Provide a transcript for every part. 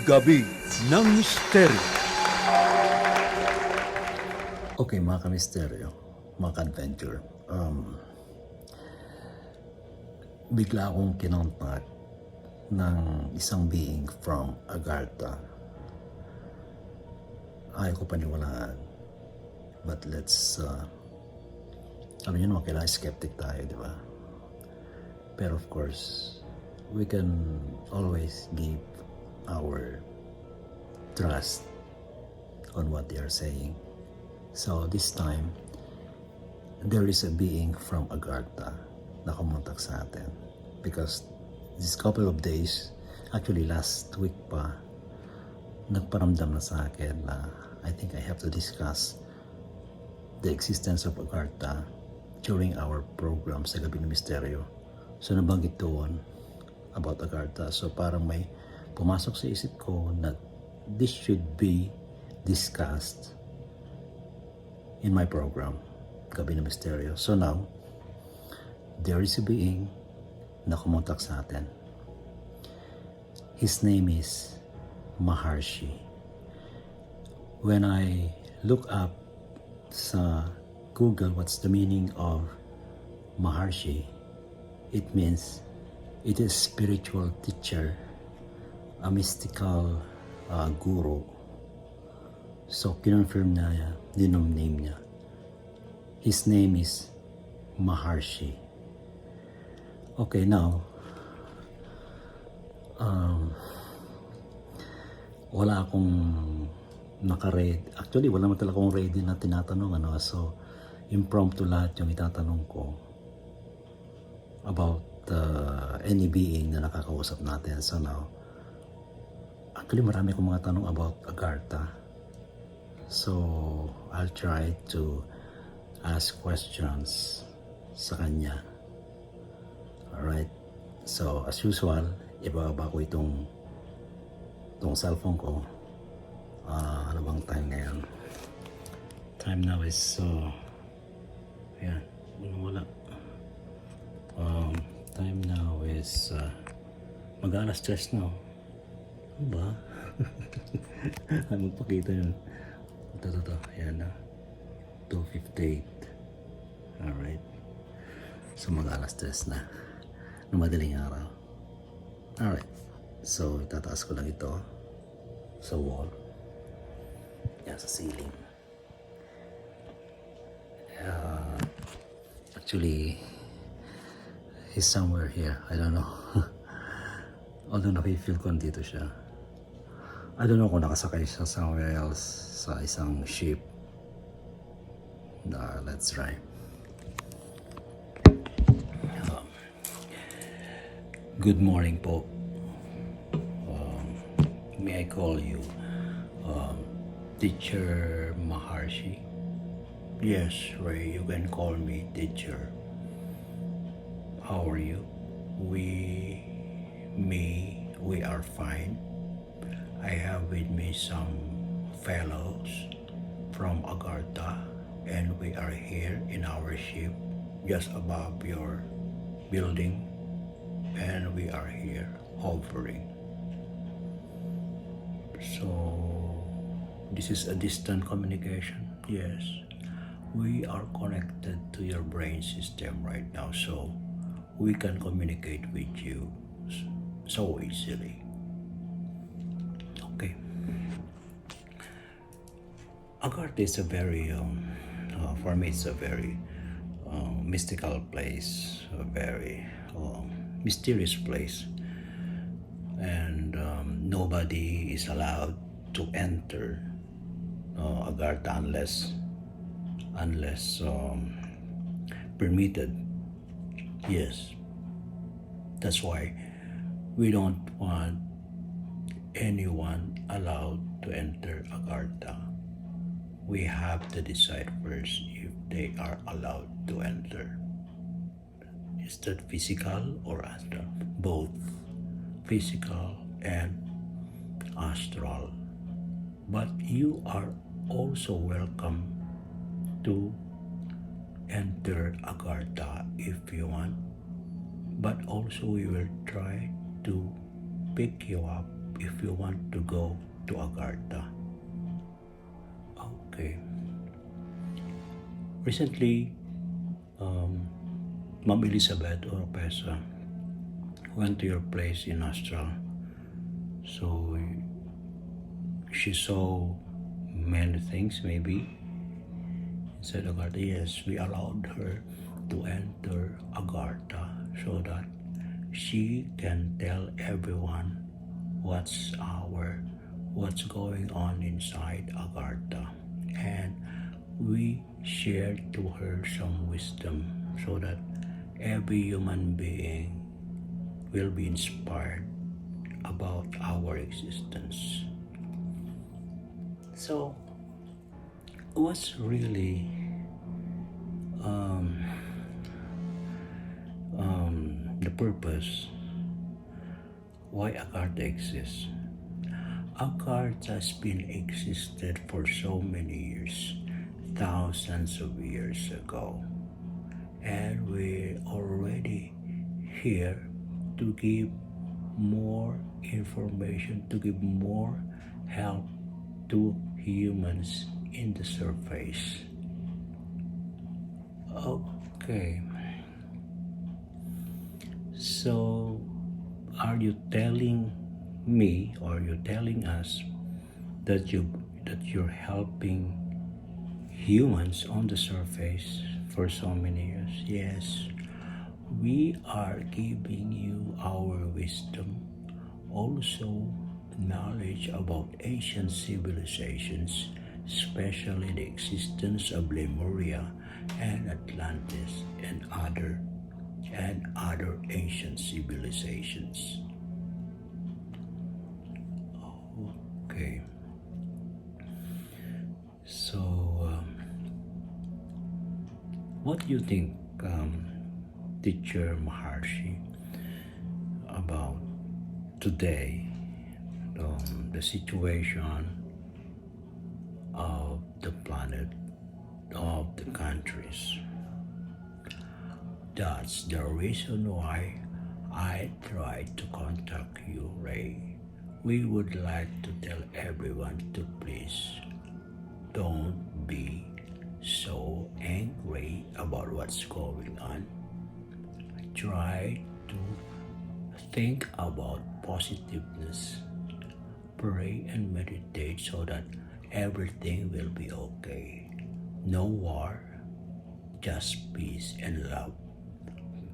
Gabi ng Misteryo. Okay, mga ka-misteryo, mga ka-adventure, bigla akong kinontak ng isang being from Agartha. Ayaw ko paniwalaan. But let's, alam niyo naman, kailangan skeptic tayo, di ba? Pero of course, we can always give our trust on what they are saying. So this time, there is a being from Agartha na kumontak sa atin. Because this couple of days, actually last week pa, nagparamdam na sa akin na I think I have to discuss the existence of Agartha during our program sa Gabi ng Misteryo. So nabanggit doon about Agartha. So parang may pumasok sa isip ko na this should be discussed in my program, Gabi ng Misteryo. So now, there is a being na kumontak sa atin. His name is Maharshi. When I look up sa Google what's the meaning of Maharshi, it means it is spiritual teacher, a mystical guru. So, kinonfirm na din ang name niya. His name is Maharshi. Okay, now, wala akong naka-ready. Actually, wala naman talaga akong ready na tinatanong. So, impromptu lahat yung itatanong ko about any being na nakakausap natin. So now, actually marami akong mga tanong about Agartha. So, I'll try to ask questions sa kanya. Alright. So, as usual, ibababa ko itong cellphone ko. Ano bang time ngayon? Time now is ayan, wala. Time now is mag-alas 3 na. Ano ba? Magpakita yun. Ito. Ayan na. 2:58. Alright. So mag-alas 3 na. Nung madaling araw. Alright. So itataas ko lang ito sa wall. Yan, sa ceiling. Actually, he's somewhere here. I don't know. Although nakifeel ko dito siya. I don't know kung nakasakay siya somewhere else sa isang ship. Let's try. Good morning po. May I call you Teacher Maharshi? Yes, Ray, you can call me Teacher. How are you? We are fine. I have with me some fellows from Agartha, and we are here in our ship just above your building, and we are here hovering. So, this is a distant communication? Yes. We are connected to your brain system right now, so we can communicate with you so easily. Okay. Agartha is a very, for me, it's a very mystical place, a very mysterious place, and nobody is allowed to enter Agartha unless permitted. Yes, that's why we don't want anyone allowed to enter Agartha. We have to decide first if they are allowed to enter. Is that physical or astral? Both physical and astral. But you are also welcome to enter Agartha if you want, but also we will try to pick you up if you want to go to Agartha. Okay. Recently, Ma'am Elizabeth Oropesa went to your place in Astral. So she saw many things maybe inside Agartha. Yes, we allowed her to enter Agartha so that she can tell everyone what's going on inside Agartha. And we shared to her some wisdom so that every human being will be inspired about our existence. So, what's really the purpose why Agartha exists? Agartha has been existed for so many years, thousands of years ago, and we're already here to give more information, to give more help to humans in the surface. Okay. So, are you telling me or you're telling us that you're helping humans on the surface for so many years? Yes. We are giving you our wisdom, also knowledge about ancient civilizations, especially the existence of Lemuria and Atlantis and other ancient civilizations. Okay. So, what do you think, Teacher Maharshi, about today, the situation of the planet, of the countries? That's the reason why I tried to contact you, Ray. We would like to tell everyone to please don't be so angry about what's going on. Try to think about positiveness. Pray and meditate so that everything will be okay. No war, just peace and love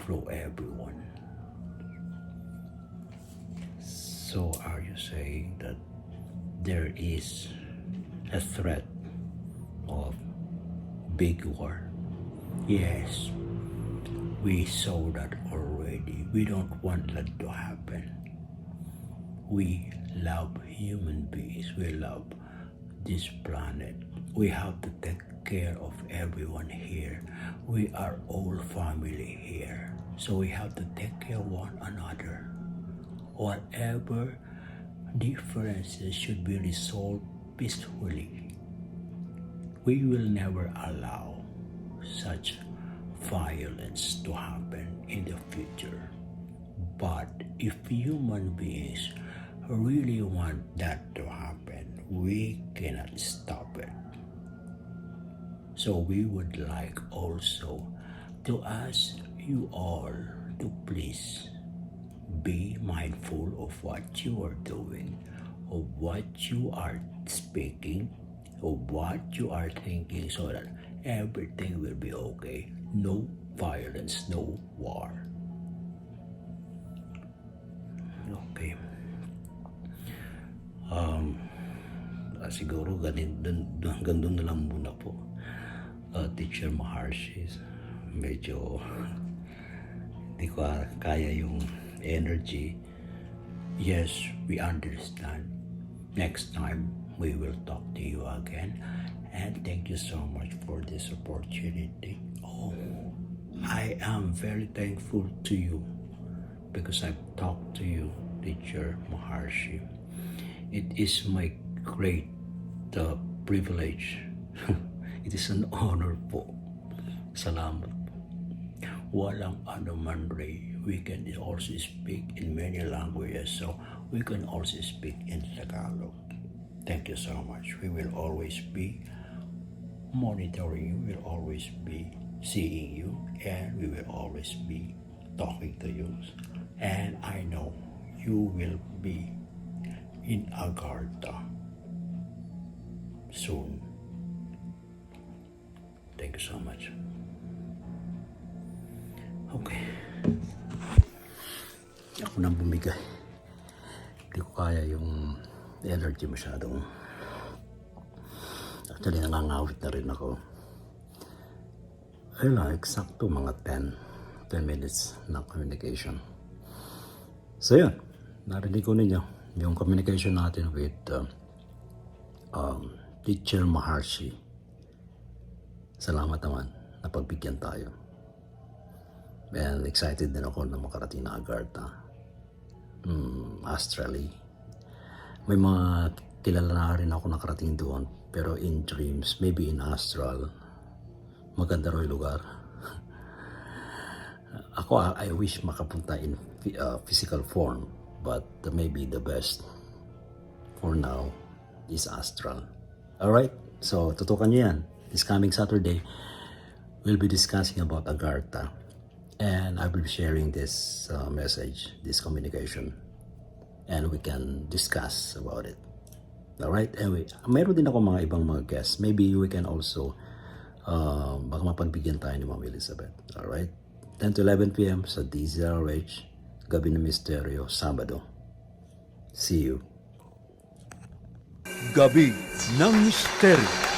for everyone. So are you saying that there is a threat of big war? Yes, we saw that already. We don't want that to happen. We love human beings. We love this planet. We have to take care of everyone here. We are all family here. So we have to take care of one another. Whatever differences should be resolved peacefully. We will never allow such violence to happen in the future. But if human beings really want that to happen, we cannot stop it. So we would like also to ask you all to please be mindful of what you are doing, of what you are speaking, of what you are thinking, so that everything will be okay. No violence, no war. Okay. Siguro hanggang doon na lang muna po. Teacher Maharshi, medyo hindi ko kaya yung energy. Yes, we understand. Next time, we will talk to you again. And thank you so much for this opportunity. Oh, I am very thankful to you because I've talked to you, Teacher Maharshi. It is my great privilege. It is an honor po. Salamat po. Walang anuman, Ray. We can also speak in many languages. So we can also speak in Tagalog. Thank you so much. We will always be monitoring you, we will always be seeing you, and we will always be talking to you. And I know you will be in Agartha soon. Thank you so much. Okay. Ako nang bumigay. Hindi ko kaya yung energy masyadong. Actually, nangangawit na rin ako. Ayun lang, eksakto mga 10 minutes ng communication. So yun, narinig ko ninyo yung communication natin with Teacher Maharshi. Salamat naman, napagbigyan tayo. And excited din ako na makarating na Agartha. Astrally. May mga kilala na rin ako nakarating doon. Pero in dreams, maybe in astral, maganda rin lugar. Ako, I wish makapunta in physical form. But maybe the best for now is astral. Alright? So, tutukan nyo yan. This coming Saturday, we'll be discussing about Agartha. And I will be sharing this message, this communication. And we can discuss about it. Alright? Anyway, mayroon din ako mga ibang mga guests. Maybe we can also, baka mapagbigyan tayo ni Ma'am Elizabeth. Alright? 10 to 11 p.m. sa DZRH, Gabi ng Misteryo, Sabado. See you. Gabi ng Misteryo.